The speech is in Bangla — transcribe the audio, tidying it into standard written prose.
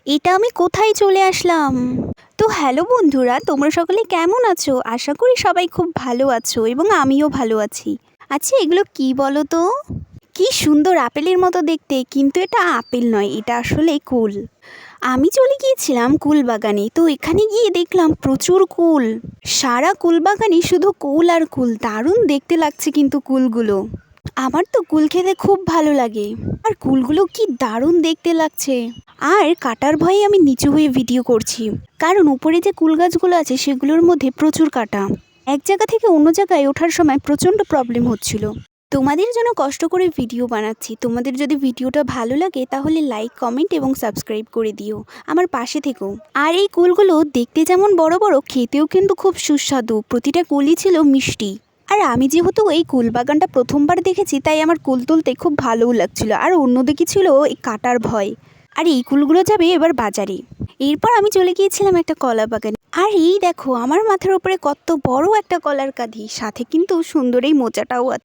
এটা আমি কোথায় চলে আসলাম? তো হ্যালো বন্ধুরা, তোমরা সকলে কেমন আছো? আশা করি সবাই খুব ভালো আছো এবং আমিও ভালো আছি। আচ্ছা, এগুলো কি বলো তো? কি সুন্দর আপেলের মতো দেখতে, কিন্তু এটা আপেল নয়, এটা আসলে কুল। আমি চলে গিয়েছিলাম কুল বাগানে, তো এখানে গিয়ে দেখলাম প্রচুর কুল। সারা কুল বাগানে শুধু কুল আর কুল, দারুণ দেখতে লাগছে কিন্তু কুলগুলো। আমার তো কুল খেতে খুব ভালো লাগে, আর কুলগুলো কি দারুণ দেখতে লাগছে। আর কাটার ভয়ে আমি নিচু হয়ে ভিডিও করছি, কারণ উপরে যে কুল গাছগুলো আছে সেগুলোর মধ্যে প্রচুর কাটা। এক জায়গা থেকে অন্য জায়গায় ওঠার সময় প্রচণ্ড প্রবলেম হচ্ছিল। তোমাদের জন্য কষ্ট করে ভিডিও বানাচ্ছি। তোমাদের যদি ভিডিওটা ভালো লাগে তাহলে লাইক, কমেন্ট এবং সাবস্ক্রাইব করে দিও, আমার পাশে থেকো। আর এই কুলগুলো দেখতে যেমন বড় বড়, খেতেও কিন্তু খুব সুস্বাদু। প্রতিটা কুলই ছিল মিষ্টি। আর আমি যেহেতু এই কুল বাগানটা প্রথমবার দেখেছি, তাই আমার কুল তুলতে খুব ভালোও লাগছিল। আর অন্যদিকে ছিল এই কাটার ভয়। আর এই কুলগুলো যাবে এবার বাজারে। এরপর আমি চলে গিয়েছিলাম একটা কলা বাগানে। আর এই দেখো, আমার মাথার উপরে কত বড় একটা কলার কাঁধি, সাথে কিন্তু সুন্দর এই মোচাটাও আছে।